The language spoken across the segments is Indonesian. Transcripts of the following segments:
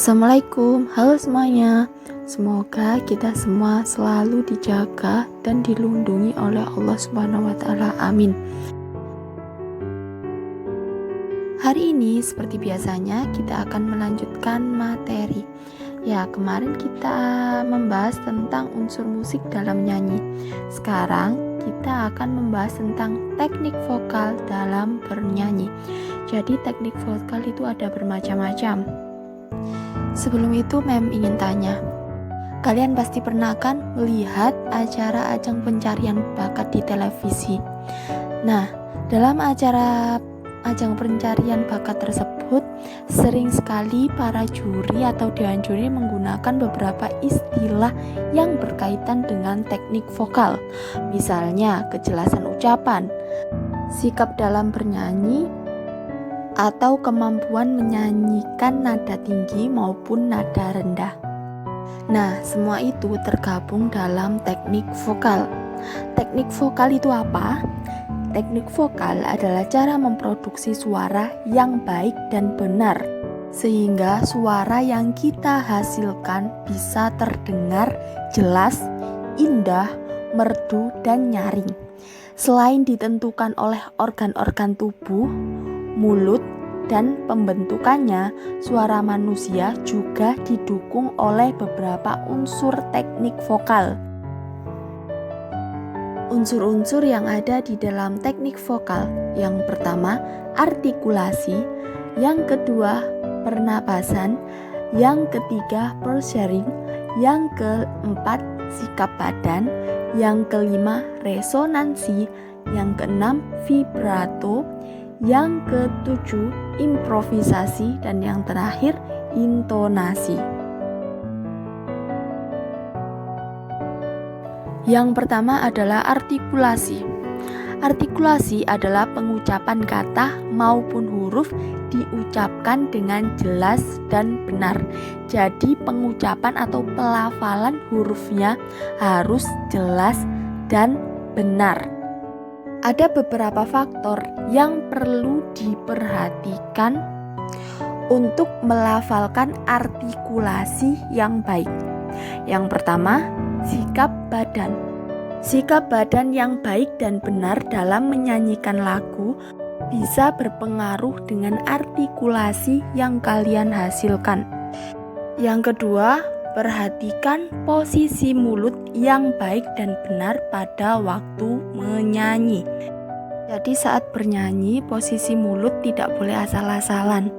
Assalamualaikum, halo semuanya. Semoga kita semua selalu dijaga dan dilindungi oleh Allah Subhanahu wa Ta'ala. Amin. Hari ini, seperti biasanya, kita akan melanjutkan materi. Kemarin kita membahas tentang unsur musik dalam nyanyi. Sekarang kita akan membahas tentang teknik vokal dalam bernyanyi. Jadi, teknik vokal itu ada bermacam-macam. Sebelum itu, Mem ingin tanya, kalian pasti pernah kan melihat acara ajang pencarian bakat di televisi? Nah, dalam acara ajang pencarian bakat tersebut, sering sekali para juri atau dewan juri menggunakan beberapa istilah yang berkaitan dengan teknik vokal. Misalnya, kejelasan ucapan, sikap dalam bernyanyi, atau kemampuan menyanyikan nada tinggi maupun nada rendah. Nah, semua itu tergabung dalam teknik vokal. Teknik vokal itu apa? Teknik vokal adalah cara memproduksi suara yang baik dan benar, sehingga suara yang kita hasilkan bisa terdengar jelas, indah, merdu, dan nyaring. Selain ditentukan oleh organ-organ tubuh, mulut, dan pembentukannya, suara manusia juga didukung oleh beberapa unsur teknik vokal. Unsur-unsur yang ada di dalam teknik vokal, yang pertama artikulasi, yang kedua pernapasan, yang ketiga positioning, yang keempat sikap badan, yang kelima resonansi, yang keenam vibrato, yang ketujuh improvisasi, dan yang terakhir intonasi. Yang pertama adalah artikulasi. Artikulasi adalah pengucapan kata maupun huruf diucapkan dengan jelas dan benar. Jadi pengucapan atau pelafalan hurufnya harus jelas dan benar. Ada beberapa faktor yang perlu diperhatikan untuk melafalkan artikulasi yang baik. Yang pertama, sikap badan. Sikap badan yang baik dan benar dalam menyanyikan lagu bisa berpengaruh dengan artikulasi yang kalian hasilkan. Yang kedua, perhatikan posisi mulut yang baik dan benar pada waktu menyanyi. Jadi saat bernyanyi, posisi mulut tidak boleh asal-asalan.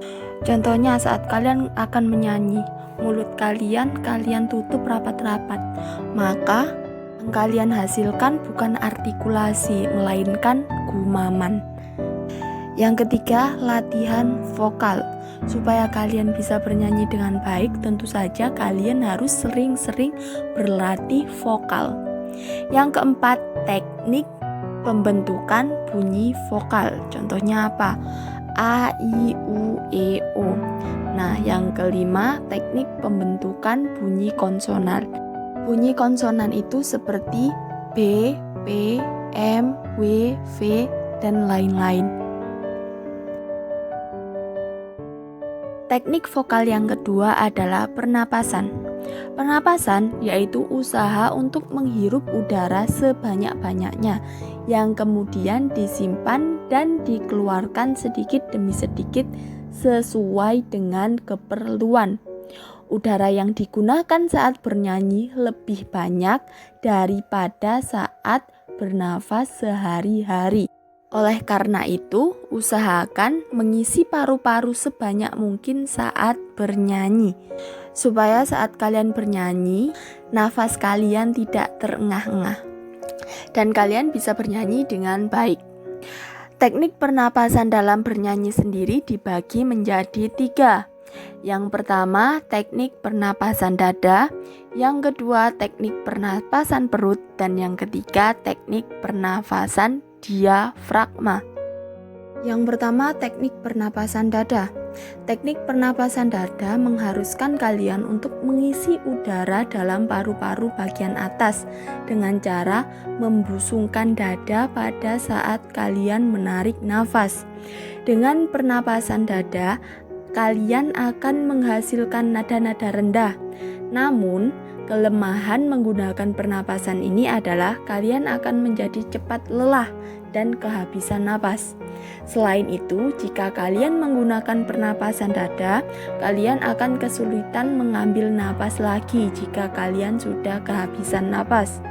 Contohnya saat kalian akan menyanyi, mulut kalian tutup rapat-rapat. Maka yang kalian hasilkan bukan artikulasi, melainkan gumaman. Yang ketiga, latihan vokal. Supaya kalian bisa bernyanyi dengan baik, tentu saja kalian harus sering-sering berlatih vokal. Yang keempat, teknik pembentukan bunyi vokal. Contohnya apa? A, I, U, E, O. Nah, yang kelima, teknik pembentukan bunyi konsonan. Bunyi konsonan itu seperti B, P, M, W, V, dan lain-lain. Teknik vokal yang kedua adalah pernapasan. Pernapasan yaitu usaha untuk menghirup udara sebanyak-banyaknya yang kemudian disimpan dan dikeluarkan sedikit demi sedikit sesuai dengan keperluan. Udara yang digunakan saat bernyanyi lebih banyak daripada saat bernafas sehari-hari. Oleh karena itu, usahakan mengisi paru-paru sebanyak mungkin saat bernyanyi, supaya saat kalian bernyanyi, nafas kalian tidak terengah-engah, dan kalian bisa bernyanyi dengan baik. Teknik pernapasan dalam bernyanyi sendiri dibagi menjadi 3. Yang pertama, teknik pernapasan dada, yang kedua, teknik pernapasan perut, dan yang ketiga, teknik pernapasan diafragma. Yang pertama, teknik pernapasan dada. Teknik pernapasan dada mengharuskan kalian untuk mengisi udara dalam paru-paru bagian atas dengan cara membusungkan dada pada saat kalian menarik nafas. Dengan pernapasan dada, kalian akan menghasilkan nada-nada rendah. Namun, kelemahan menggunakan pernapasan ini adalah kalian akan menjadi cepat lelah dan kehabisan napas. Selain itu, jika kalian menggunakan pernapasan dada, kalian akan kesulitan mengambil napas lagi jika kalian sudah kehabisan napas.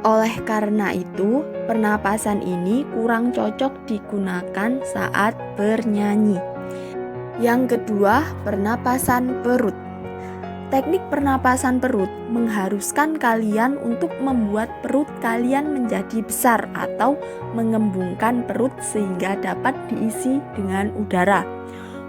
Oleh karena itu, pernapasan ini kurang cocok digunakan saat bernyanyi. Yang kedua, pernapasan perut. Teknik pernapasan perut mengharuskan kalian untuk membuat perut kalian menjadi besar atau mengembungkan perut sehingga dapat diisi dengan udara.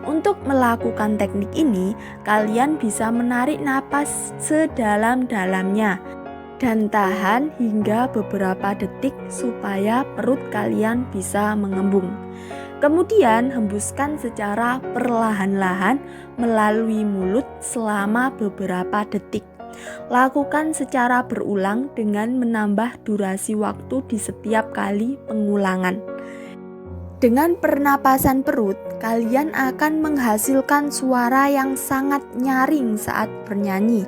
Untuk melakukan teknik ini, kalian bisa menarik napas sedalam-dalamnya dan tahan hingga beberapa detik supaya perut kalian bisa mengembung. Kemudian hembuskan secara perlahan-lahan melalui mulut selama beberapa detik. Lakukan secara berulang dengan menambah durasi waktu di setiap kali pengulangan. Dengan pernapasan perut, kalian akan menghasilkan suara yang sangat nyaring saat bernyanyi.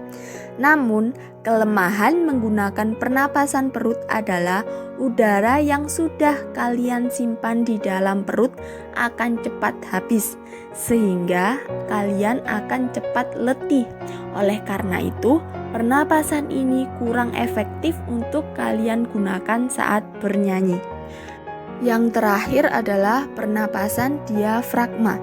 Namun, kelemahan menggunakan pernapasan perut adalah udara yang sudah kalian simpan di dalam perut akan cepat habis, sehingga kalian akan cepat letih. Oleh karena itu, pernapasan ini kurang efektif untuk kalian gunakan saat bernyanyi. Yang terakhir adalah pernapasan diafragma.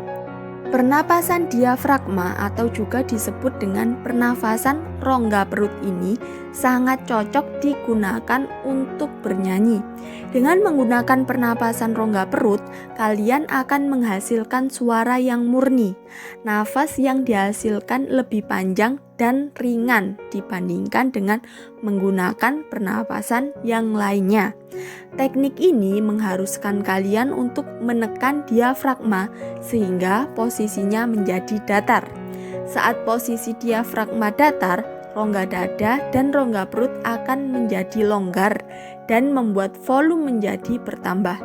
Pernapasan diafragma atau juga disebut dengan pernafasan rongga perut ini sangat cocok digunakan untuk bernyanyi. Dengan menggunakan pernapasan rongga perut, kalian akan menghasilkan suara yang murni. Nafas yang dihasilkan lebih panjang dan ringan dibandingkan dengan menggunakan pernapasan yang lainnya. Teknik ini mengharuskan kalian untuk menekan diafragma sehingga posisinya menjadi datar. Saat posisi diafragma datar, rongga dada dan rongga perut akan menjadi longgar dan membuat volume menjadi bertambah.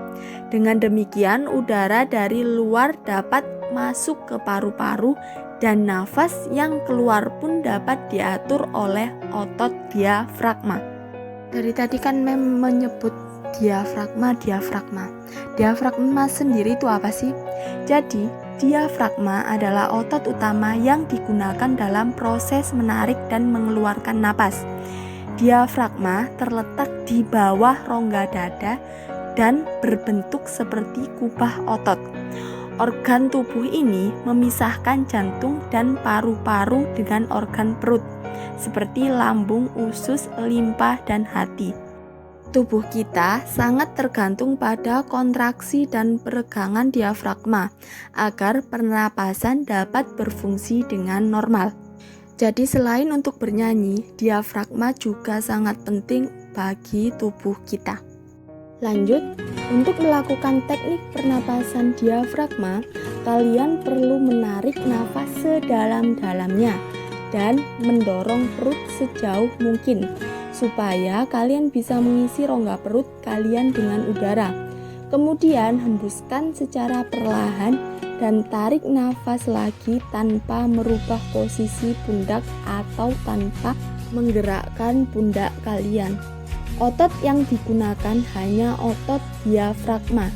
Dengan demikian, udara dari luar dapat masuk ke paru-paru dan nafas yang keluar pun dapat diatur oleh otot diafragma. Dari tadi kan menyebut diafragma. Diafragma sendiri itu apa sih? Jadi, diafragma adalah otot utama yang digunakan dalam proses menarik dan mengeluarkan napas. Diafragma terletak di bawah rongga dada dan berbentuk seperti kubah otot. Organ tubuh ini memisahkan jantung dan paru-paru dengan organ perut, seperti lambung, usus, limpa, dan hati. Tubuh kita sangat tergantung pada kontraksi dan peregangan diafragma agar pernapasan dapat berfungsi dengan normal. Jadi selain untuk bernyanyi, diafragma juga sangat penting bagi tubuh kita. Lanjut, untuk melakukan teknik pernapasan diafragma, kalian perlu menarik nafas sedalam-dalamnya dan mendorong perut sejauh mungkin supaya kalian bisa mengisi rongga perut kalian dengan udara. Kemudian hembuskan secara perlahan dan tarik nafas lagi tanpa merubah posisi pundak atau tanpa menggerakkan pundak kalian. Otot yang digunakan hanya otot diafragma.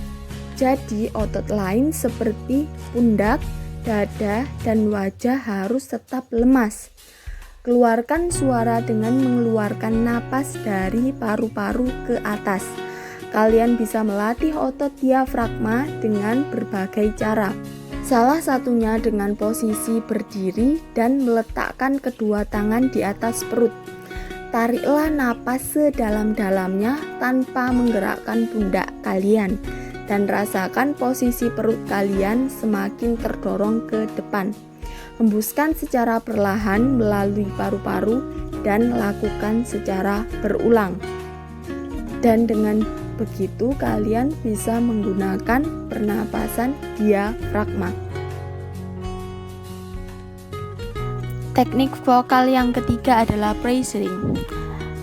Jadi otot lain seperti pundak, dada, dan wajah harus tetap lemas. Keluarkan suara dengan mengeluarkan napas dari paru-paru ke atas. Kalian bisa melatih otot diafragma dengan berbagai cara. Salah satunya dengan posisi berdiri dan meletakkan kedua tangan di atas perut. Tariklah napas sedalam-dalamnya tanpa menggerakkan pundak kalian dan rasakan posisi perut kalian semakin terdorong ke depan. Hembuskan secara perlahan melalui paru-paru dan lakukan secara berulang. Dan dengan begitu kalian bisa menggunakan pernapasan diafragma. Teknik vokal yang ketiga adalah phrasing.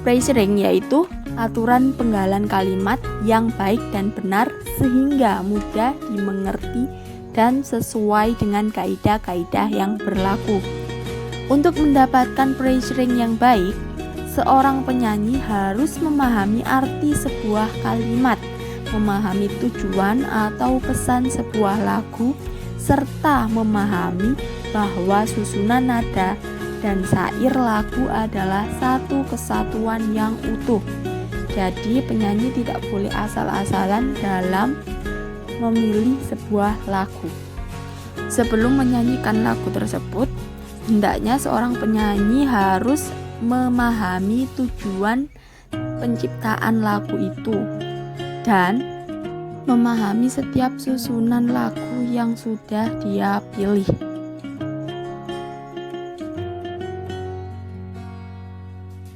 Phrasing yaitu aturan penggalan kalimat yang baik dan benar sehingga mudah dimengerti dan sesuai dengan kaidah-kaidah yang berlaku. Untuk mendapatkan pressuring yang baik, seorang penyanyi harus memahami arti sebuah kalimat, memahami tujuan atau pesan sebuah lagu, serta memahami bahwa susunan nada dan syair lagu adalah satu kesatuan yang utuh. Jadi penyanyi tidak boleh asal-asalan dalam memilih sebuah lagu. Sebelum menyanyikan lagu tersebut, hendaknya seorang penyanyi harus memahami tujuan penciptaan lagu itu dan memahami setiap susunan lagu yang sudah dia pilih.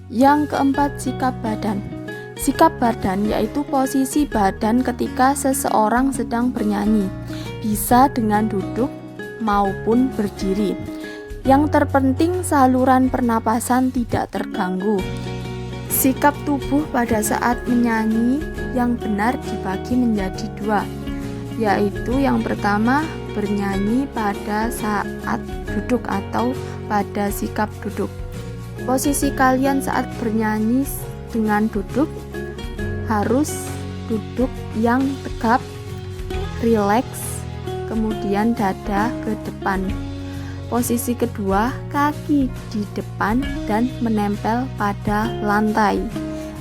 Yang keempat, sikap badan. Sikap badan yaitu posisi badan ketika seseorang sedang bernyanyi, bisa dengan duduk maupun berdiri. Yang terpenting saluran pernapasan tidak terganggu. Sikap tubuh pada saat menyanyi yang benar dibagi menjadi dua, yaitu yang pertama bernyanyi pada saat duduk atau pada sikap duduk. Posisi kalian saat bernyanyi dengan duduk harus duduk yang tegap, rileks, kemudian dada ke depan. Posisi kedua, kaki di depan dan menempel pada lantai.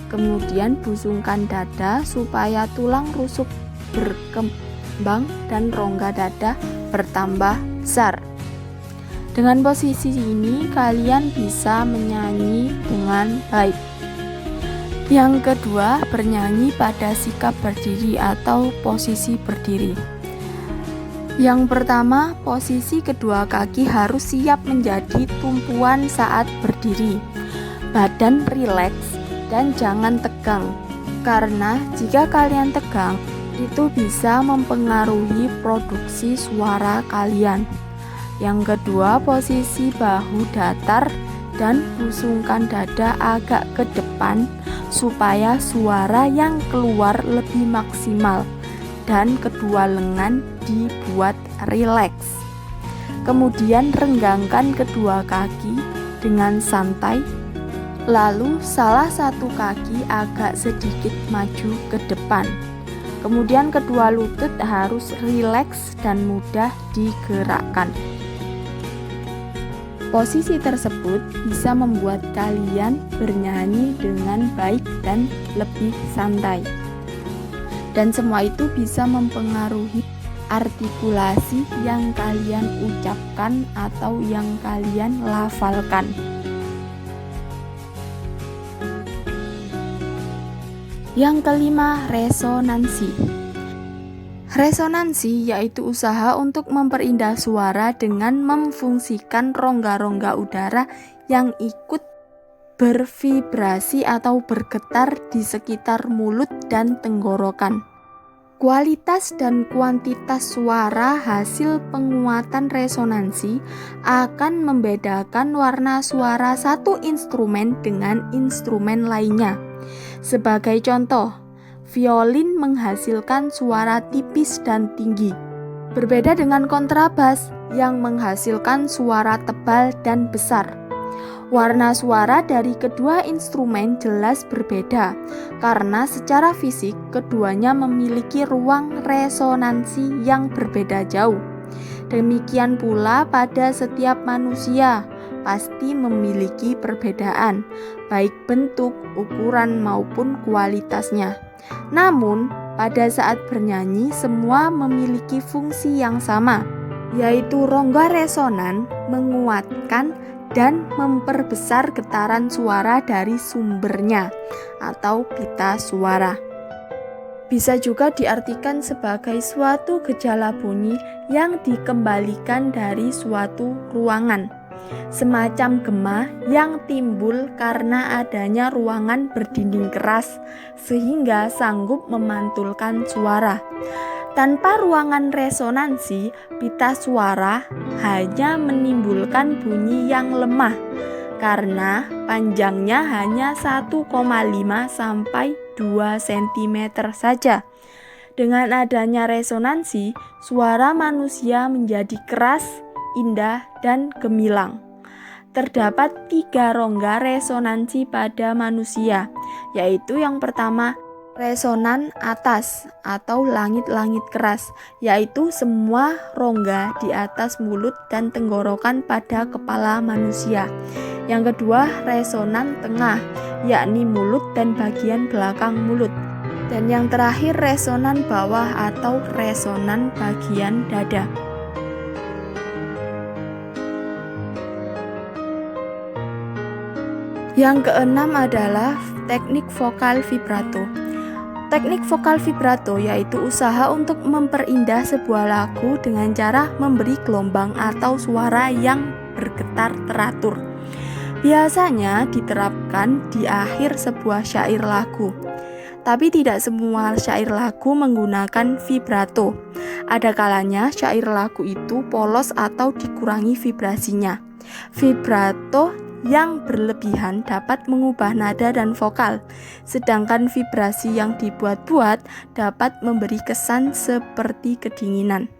Kemudian busungkan dada supaya tulang rusuk berkembang dan rongga dada bertambah besar. Dengan posisi ini kalian bisa menyanyi dengan baik. Yang kedua, bernyanyi pada sikap berdiri atau posisi berdiri. Yang pertama, posisi kedua kaki harus siap menjadi tumpuan saat berdiri. Badan rileks dan jangan tegang, karena jika kalian tegang, itu bisa mempengaruhi produksi suara kalian. Yang kedua, posisi bahu datar dan busungkan dada agak ke depan supaya suara yang keluar lebih maksimal dan kedua lengan dibuat rileks. Kemudian renggangkan kedua kaki dengan santai, lalu salah satu kaki agak sedikit maju ke depan. Kemudian kedua lutut harus rileks dan mudah digerakkan. Posisi tersebut bisa membuat kalian bernyanyi dengan baik dan lebih santai. Dan semua itu bisa mempengaruhi artikulasi yang kalian ucapkan atau yang kalian lafalkan. Yang kelima, resonansi. Resonansi yaitu usaha untuk memperindah suara dengan memfungsikan rongga-rongga udara yang ikut bervibrasi atau bergetar di sekitar mulut dan tenggorokan. Kualitas dan kuantitas suara hasil penguatan resonansi akan membedakan warna suara satu instrumen dengan instrumen lainnya. Sebagai contoh, violin menghasilkan suara tipis dan tinggi, berbeda dengan kontrabas yang menghasilkan suara tebal dan besar. Warna suara dari kedua instrumen jelas berbeda karena secara fisik keduanya memiliki ruang resonansi yang berbeda jauh. Demikian pula pada setiap manusia pasti memiliki perbedaan, baik bentuk, ukuran maupun kualitasnya. Namun, pada saat bernyanyi semua memiliki fungsi yang sama, yaitu rongga resonan menguatkan dan memperbesar getaran suara dari sumbernya atau pita suara. Bisa juga diartikan sebagai suatu gejala bunyi yang dikembalikan dari suatu ruangan, semacam gema yang timbul karena adanya ruangan berdinding keras sehingga sanggup memantulkan suara. Tanpa ruangan resonansi, pita suara hanya menimbulkan bunyi yang lemah karena panjangnya hanya 1,5 sampai 2 cm saja Dengan adanya resonansi, suara manusia menjadi keras, indah, dan gemilang. Terdapat 3 rongga resonansi pada manusia, yaitu yang pertama, resonan atas atau langit-langit keras, yaitu semua rongga di atas mulut dan tenggorokan pada kepala manusia. Yang kedua, resonan tengah, yakni mulut dan bagian belakang mulut. Dan yang terakhir, resonan bawah atau resonan bagian dada. Yang keenam adalah teknik vokal vibrato. Teknik vokal vibrato yaitu usaha untuk memperindah sebuah lagu dengan cara memberi gelombang atau suara yang bergetar teratur. Biasanya diterapkan di akhir sebuah syair lagu. Tapi tidak semua syair lagu menggunakan vibrato. Ada kalanya syair lagu itu polos atau dikurangi vibrasinya. Vibrato yang berlebihan dapat mengubah nada dan vokal, sedangkan vibrasi yang dibuat-buat dapat memberi kesan seperti kedinginan.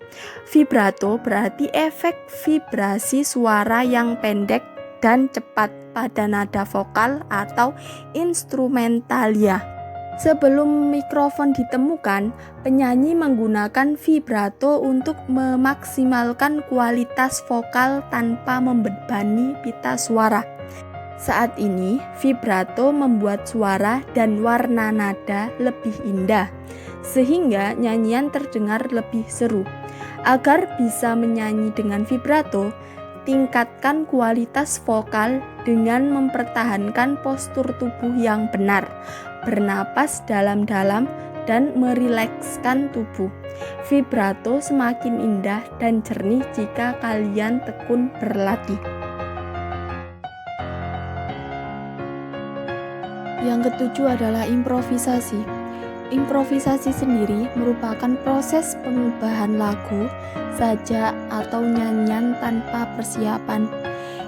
Vibrato berarti efek vibrasi suara yang pendek dan cepat pada nada vokal atau instrumentalia. Sebelum mikrofon ditemukan, penyanyi menggunakan vibrato untuk memaksimalkan kualitas vokal tanpa membebani pita suara. Saat ini, vibrato membuat suara dan warna nada lebih indah, sehingga nyanyian terdengar lebih seru. Agar bisa menyanyi dengan vibrato, tingkatkan kualitas vokal dengan mempertahankan postur tubuh yang benar, bernapas dalam-dalam, dan merilekskan tubuh. Vibrato semakin indah dan jernih jika kalian tekun berlatih. Yang ketujuh adalah improvisasi. Improvisasi sendiri merupakan proses pengubahan lagu, sajak, atau nyanyian tanpa persiapan.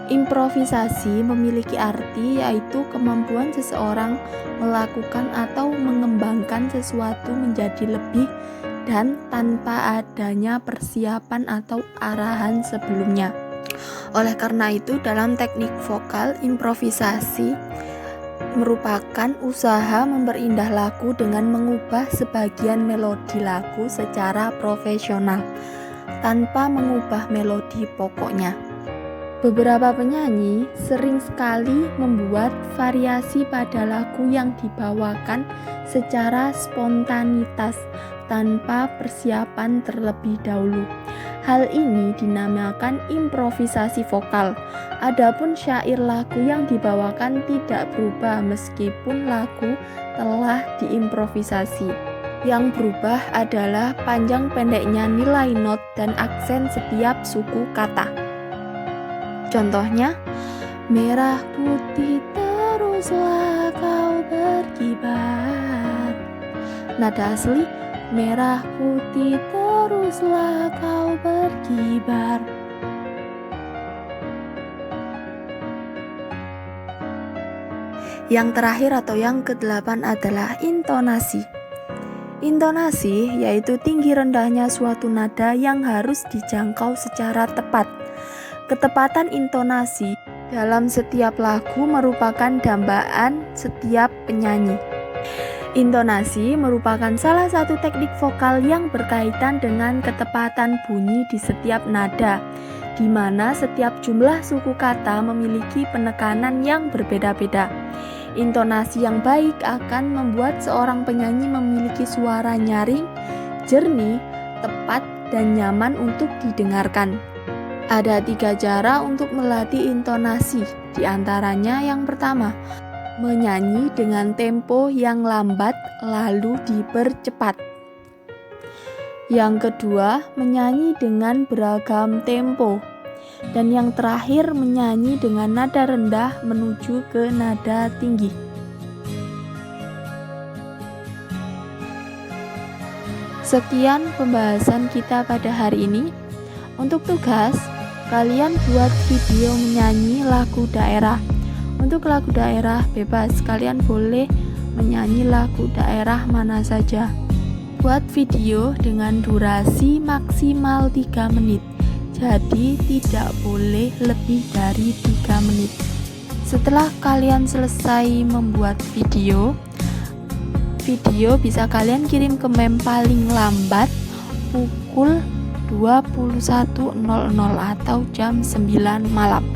Improvisasi memiliki arti yaitu kemampuan seseorang melakukan atau mengembangkan sesuatu menjadi lebih dan tanpa adanya persiapan atau arahan sebelumnya. Oleh karena itu, dalam teknik vokal, improvisasi merupakan usaha memperindah lagu dengan mengubah sebagian melodi lagu secara profesional tanpa mengubah melodi pokoknya. Beberapa penyanyi sering sekali membuat variasi pada lagu yang dibawakan secara spontanitas tanpa persiapan terlebih dahulu. Hal ini dinamakan improvisasi vokal. Adapun syair lagu yang dibawakan tidak berubah meskipun lagu telah diimprovisasi. Yang berubah adalah panjang pendeknya nilai not dan aksen setiap suku kata. Contohnya, merah putih teruslah kau berkibar. Nada asli, merah putih teruslah kau berkibar. Yang terakhir atau yang ke-8 adalah intonasi. Intonasi yaitu tinggi rendahnya suatu nada yang harus dijangkau secara tepat. Ketepatan intonasi dalam setiap lagu merupakan dambaan setiap penyanyi. Intonasi merupakan salah satu teknik vokal yang berkaitan dengan ketepatan bunyi di setiap nada, di mana setiap jumlah suku kata memiliki penekanan yang berbeda-beda. Intonasi yang baik akan membuat seorang penyanyi memiliki suara nyaring, jernih, tepat, dan nyaman untuk didengarkan. Ada 3 cara untuk melatih intonasi, di antaranya yang pertama, menyanyi dengan tempo yang lambat lalu dipercepat. Yang kedua, menyanyi dengan beragam tempo. Dan yang terakhir, menyanyi dengan nada rendah menuju ke nada tinggi. Sekian pembahasan kita pada hari ini. Untuk tugas, kalian buat video menyanyi lagu daerah. Untuk lagu daerah bebas, kalian boleh menyanyi lagu daerah mana saja. Buat video dengan durasi maksimal 3 menit. Jadi tidak boleh lebih dari 3 menit. Setelah kalian selesai membuat video bisa kalian kirim ke meme paling lambat pukul 21.00 atau jam 9 malam.